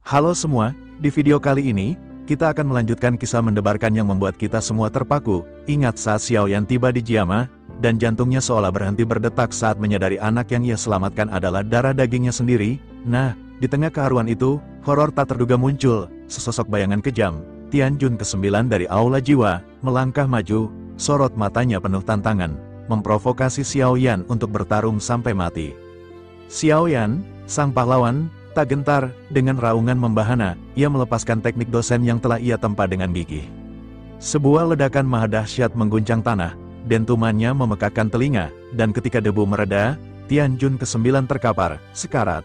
Halo semua, di video kali ini, kita akan melanjutkan kisah mendebarkan yang membuat kita semua terpaku. Ingat saat Xiaoyan tiba di Jiama, dan jantungnya seolah berhenti berdetak saat menyadari anak yang ia selamatkan adalah darah dagingnya sendiri. Nah, di tengah keharuan itu, horor tak terduga muncul, sesosok bayangan kejam. Tianjun ke-9 dari Aula Jiwa, melangkah maju, sorot matanya penuh tantangan, memprovokasi Xiaoyan untuk bertarung sampai mati. Xiaoyan, sang pahlawan, tak gentar, dengan raungan membahana, ia melepaskan teknik dosen yang telah ia tempa dengan gigih. Sebuah ledakan maha dahsyat mengguncang tanah, dentumannya memekakkan telinga, dan ketika debu mereda, Tianjun ke-9 terkapar, sekarat.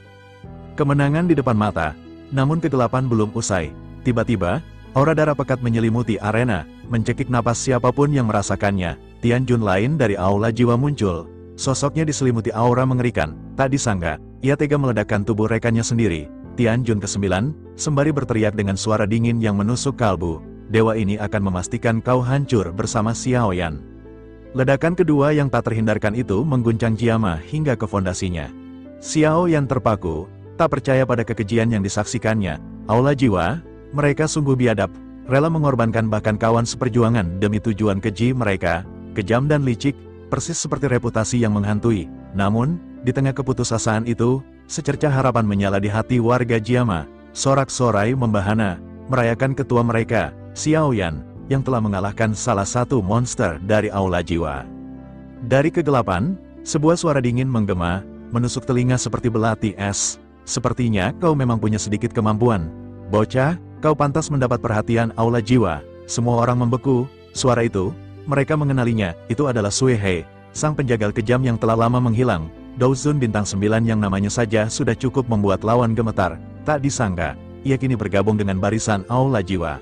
Kemenangan di depan mata, namun kegelapan belum usai. Tiba-tiba, aura darah pekat menyelimuti arena, mencekik napas siapapun yang merasakannya. Tianjun lain dari Aula Jiwa muncul. Sosoknya diselimuti aura mengerikan, tak disangka, ia tega meledakkan tubuh rekannya sendiri. Tianjun ke-9, sembari berteriak dengan suara dingin yang menusuk kalbu, dewa ini akan memastikan kau hancur bersama Xiaoyan. Ledakan kedua yang tak terhindarkan itu mengguncang Jiama hingga ke fondasinya. Xiaoyan terpaku, tak percaya pada kekejian yang disaksikannya. Aula Jiwa, mereka sungguh biadab, rela mengorbankan bahkan kawan seperjuangan demi tujuan keji mereka, kejam dan licik, persis seperti reputasi yang menghantui. Namun, di tengah keputusasaan itu, secercah harapan menyala di hati warga Jiama. Sorak-sorai membahana, merayakan ketua mereka, Xiaoyan, yang telah mengalahkan salah satu monster dari Aula Jiwa. Dari kegelapan, sebuah suara dingin menggema, menusuk telinga seperti belati es. Sepertinya kau memang punya sedikit kemampuan. Bocah, kau pantas mendapat perhatian Aula Jiwa. Semua orang membeku. Suara itu, mereka mengenalinya, itu adalah Sui He, sang penjagal kejam yang telah lama menghilang. Douzun bintang 9 yang namanya saja sudah cukup membuat lawan gemetar. Tak disangka, ia kini bergabung dengan barisan Aula Jiwa.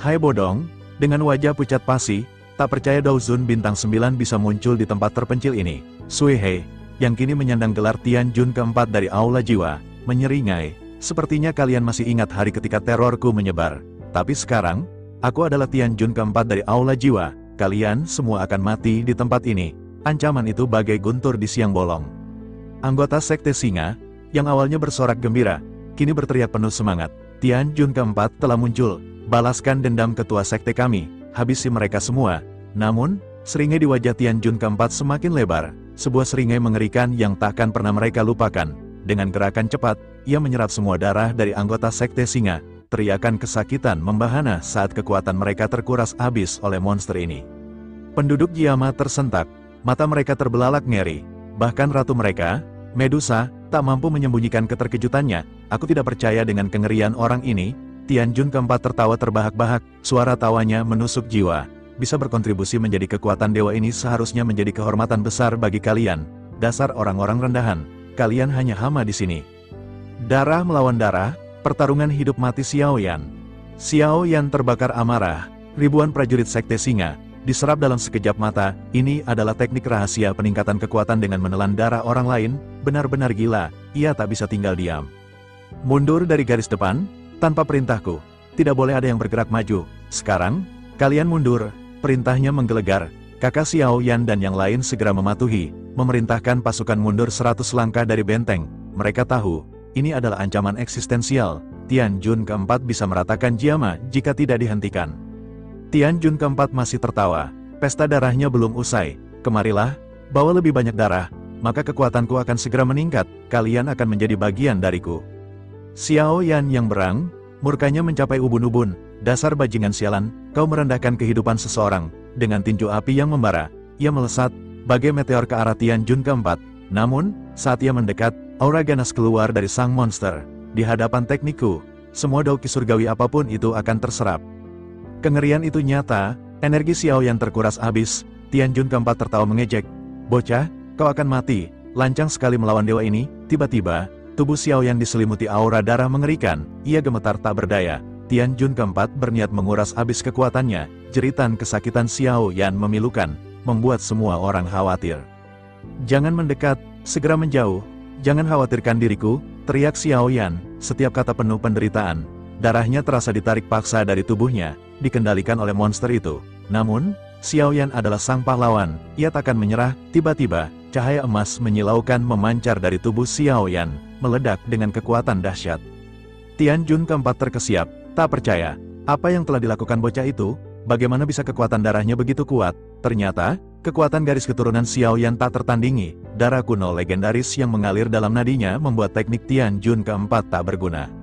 Hai bodong, dengan wajah pucat pasi, tak percaya Douzun bintang 9 bisa muncul di tempat terpencil ini. Sui He, yang kini menyandang gelar Tianjun ke-4 dari Aula Jiwa, menyeringai, sepertinya kalian masih ingat hari ketika terorku menyebar. Tapi sekarang, aku adalah Tianjun ke-4 dari Aula Jiwa. Kalian semua akan mati di tempat ini. Ancaman itu bagai guntur di siang bolong. Anggota Sekte Singa, yang awalnya bersorak gembira, kini berteriak penuh semangat. Tianjun ke-4 telah muncul. Balaskan dendam ketua sekte kami, habisi mereka semua. Namun, seringai di wajah Tianjun ke-4 semakin lebar. Sebuah seringai mengerikan yang takkan pernah mereka lupakan. Dengan gerakan cepat, ia menyerap semua darah dari anggota Sekte Singa. Teriakan kesakitan membahana saat kekuatan mereka terkuras habis oleh monster ini. Penduduk Jiama tersentak, mata mereka terbelalak ngeri. Bahkan ratu mereka, Medusa, tak mampu menyembunyikan keterkejutannya. Aku tidak percaya dengan kengerian orang ini. Tianjun ke-4 tertawa terbahak-bahak, suara tawanya menusuk jiwa. Bisa berkontribusi menjadi kekuatan dewa ini seharusnya menjadi kehormatan besar bagi kalian. Dasar orang-orang rendahan, kalian hanya hama di sini. Darah melawan darah. Pertarungan hidup mati Xiaoyan. Xiaoyan terbakar amarah, ribuan prajurit Sekte Singa, diserap dalam sekejap mata. Ini adalah teknik rahasia peningkatan kekuatan dengan menelan darah orang lain, benar-benar gila, ia tak bisa tinggal diam. Mundur dari garis depan, tanpa perintahku, tidak boleh ada yang bergerak maju. Sekarang, kalian mundur, perintahnya menggelegar. Kakak Xiaoyan dan yang lain segera mematuhi, memerintahkan pasukan mundur 100 langkah dari benteng. Mereka tahu, ini adalah ancaman eksistensial. Tianjun ke-4 bisa meratakan Jiama jika tidak dihentikan. Tianjun ke-4 masih tertawa. Pesta darahnya belum usai. Kemarilah, bawa lebih banyak darah, maka kekuatanku akan segera meningkat. Kalian akan menjadi bagian dariku. Xiaoyan yang berang, murkanya mencapai ubun-ubun. Dasar bajingan sialan, kau merendahkan kehidupan seseorang. Dengan tinju api yang membara, ia melesat, bagai meteor ke arah Tianjun ke-4. Namun, saat ia mendekat, aura ganas keluar dari sang monster. Di hadapan teknikku, semua dauki surgawi apapun itu akan terserap. Kengerian itu nyata, energi Xiaoyan terkuras habis. Tianjun ke-4 tertawa mengejek. Bocah, kau akan mati. Lancang sekali melawan dewa ini. Tiba-tiba, tubuh Xiaoyan diselimuti aura darah mengerikan. Ia gemetar tak berdaya. Tianjun ke-4 berniat menguras habis kekuatannya. Jeritan kesakitan Xiaoyan memilukan, membuat semua orang khawatir. Jangan mendekat, segera menjauh. Jangan khawatirkan diriku, teriak Xiaoyan, setiap kata penuh penderitaan. Darahnya terasa ditarik paksa dari tubuhnya, dikendalikan oleh monster itu. Namun, Xiaoyan adalah sang pahlawan, ia takkan menyerah. Tiba-tiba, cahaya emas menyilaukan memancar dari tubuh Xiaoyan, meledak dengan kekuatan dahsyat. Tian Jun keempat terkesiap, tak percaya. Apa yang telah dilakukan bocah itu? Bagaimana bisa kekuatan darahnya begitu kuat? Ternyata, kekuatan garis keturunan Xiao Yan tak tertandingi. Darah kuno legendaris yang mengalir dalam nadinya membuat teknik Tian Jun keempat tak berguna.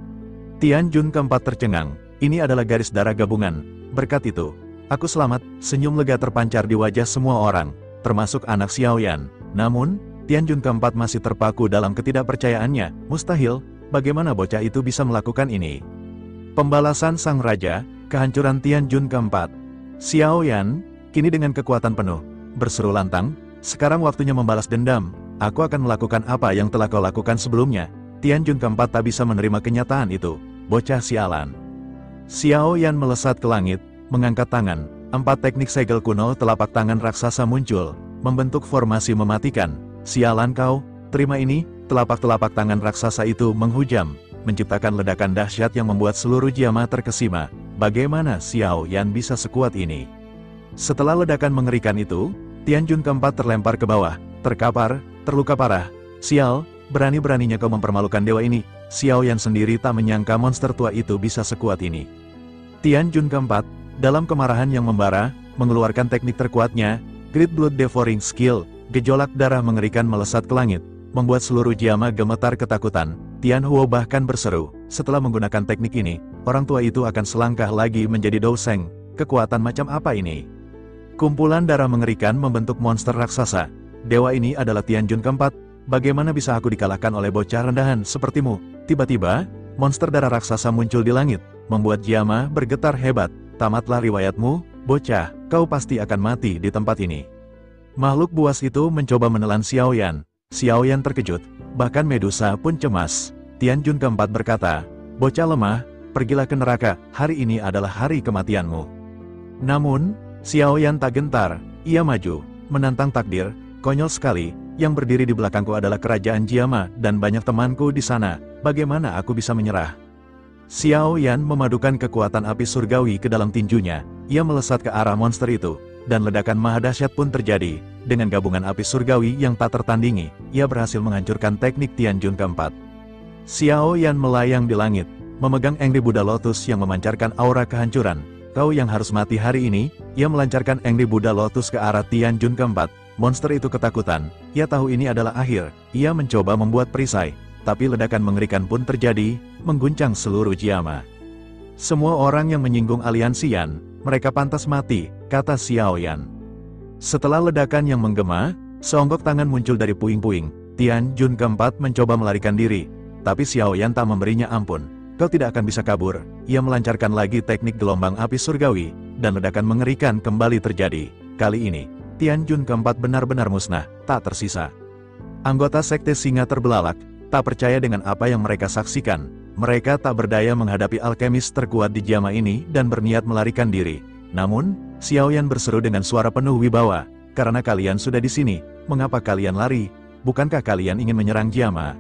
Tian Jun keempat tercengang. Ini adalah garis darah gabungan. Berkat itu, aku selamat. Senyum lega terpancar di wajah semua orang, termasuk anak Xiao Yan. Namun, Tian Jun keempat masih terpaku dalam ketidakpercayaannya. Mustahil, bagaimana bocah itu bisa melakukan ini? Pembalasan sang raja, kehancuran Tian Jun keempat. Xiao Yan, kini dengan kekuatan penuh, berseru lantang, sekarang waktunya membalas dendam. Aku akan melakukan apa yang telah kau lakukan sebelumnya. Tian Jun keempat tak bisa menerima kenyataan itu. Bocah sialan. Xiao Yan melesat ke langit, mengangkat tangan. 4 teknik segel kuno telapak tangan raksasa muncul, membentuk formasi mematikan. Sialan kau, terima ini. Telapak-telapak tangan raksasa itu menghujam, menciptakan ledakan dahsyat yang membuat seluruh Jiama terkesima. Bagaimana Xiao Yan bisa sekuat ini? Setelah ledakan mengerikan itu, Tian Jun keempat terlempar ke bawah, terkapar, terluka parah. Sial, berani-beraninya kau mempermalukan dewa ini. Xiao Yan sendiri tak menyangka monster tua itu bisa sekuat ini. Tian Jun keempat, dalam kemarahan yang membara, mengeluarkan teknik terkuatnya, Great Blood Devouring Skill. Gejolak darah mengerikan melesat ke langit, membuat seluruh Jiama gemetar ketakutan. Tian Huo bahkan berseru, setelah menggunakan teknik ini, orang tua itu akan selangkah lagi menjadi Dou Sheng. Kekuatan macam apa ini? Kumpulan darah mengerikan membentuk monster raksasa. Dewa ini adalah Tian Jun keempat. Bagaimana bisa aku dikalahkan oleh bocah rendahan sepertimu? Tiba-tiba, monster darah raksasa muncul di langit, membuat Jiama bergetar hebat. Tamatlah riwayatmu, bocah, kau pasti akan mati di tempat ini. Makhluk buas itu mencoba menelan Xiao Yan. Xiao Yan terkejut, bahkan Medusa pun cemas. Tian Jun keempat berkata, bocah lemah, pergilah ke neraka, hari ini adalah hari kematianmu. Namun, Xiao Yan tak gentar, ia maju, menantang takdir. Konyol sekali, yang berdiri di belakangku adalah kerajaan Jiama dan banyak temanku di sana, bagaimana aku bisa menyerah? Xiao Yan memadukan kekuatan api surgawi ke dalam tinjunya, ia melesat ke arah monster itu. Dan ledakan mahadahsyat pun terjadi. Dengan gabungan api surgawi yang tak tertandingi, ia berhasil menghancurkan teknik Tian Jun keempat. Xiao Yan melayang di langit, memegang Angry Buddha Lotus yang memancarkan aura kehancuran. Kau yang harus mati hari ini. Ia melancarkan Angry Buddha Lotus ke arah Tian Jun keempat. Monster itu ketakutan, ia tahu ini adalah akhir. Ia mencoba membuat perisai, tapi ledakan mengerikan pun terjadi, mengguncang seluruh Jiama. Semua orang yang menyinggung aliansi Yan, mereka pantas mati, kata Xiao Yan. Setelah ledakan yang menggema, seonggok tangan muncul dari puing-puing. Tian Jun keempat mencoba melarikan diri, tapi Xiao Yan tak memberinya ampun. Kau tidak akan bisa kabur. Ia melancarkan lagi teknik gelombang api surgawi, dan ledakan mengerikan kembali terjadi. Kali ini, Tian Jun keempat benar-benar musnah, tak tersisa. Anggota Sekte Singa terbelalak, tak percaya dengan apa yang mereka saksikan. Mereka tak berdaya menghadapi alkemis terkuat di Jiama ini dan berniat melarikan diri. Namun, Xiao Yan berseru dengan suara penuh wibawa, karena kalian sudah di sini, mengapa kalian lari? Bukankah kalian ingin menyerang Jiama?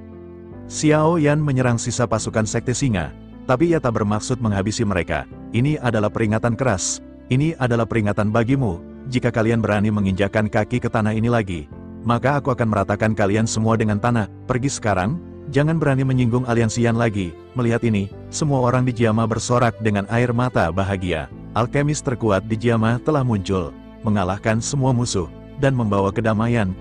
Xiao Yan menyerang sisa pasukan Sekte Singa, tapi ia tak bermaksud menghabisi mereka. Ini adalah peringatan keras. Ini adalah peringatan bagimu. Jika kalian berani menginjakkan kaki ke tanah ini lagi, maka aku akan meratakan kalian semua dengan tanah. Pergi sekarang. Jangan berani menyinggung aliansi Yan lagi. Melihat ini, semua orang di Jiama bersorak dengan air mata bahagia. Alkemis terkuat di Jiama telah muncul, mengalahkan semua musuh, dan membawa kedamaian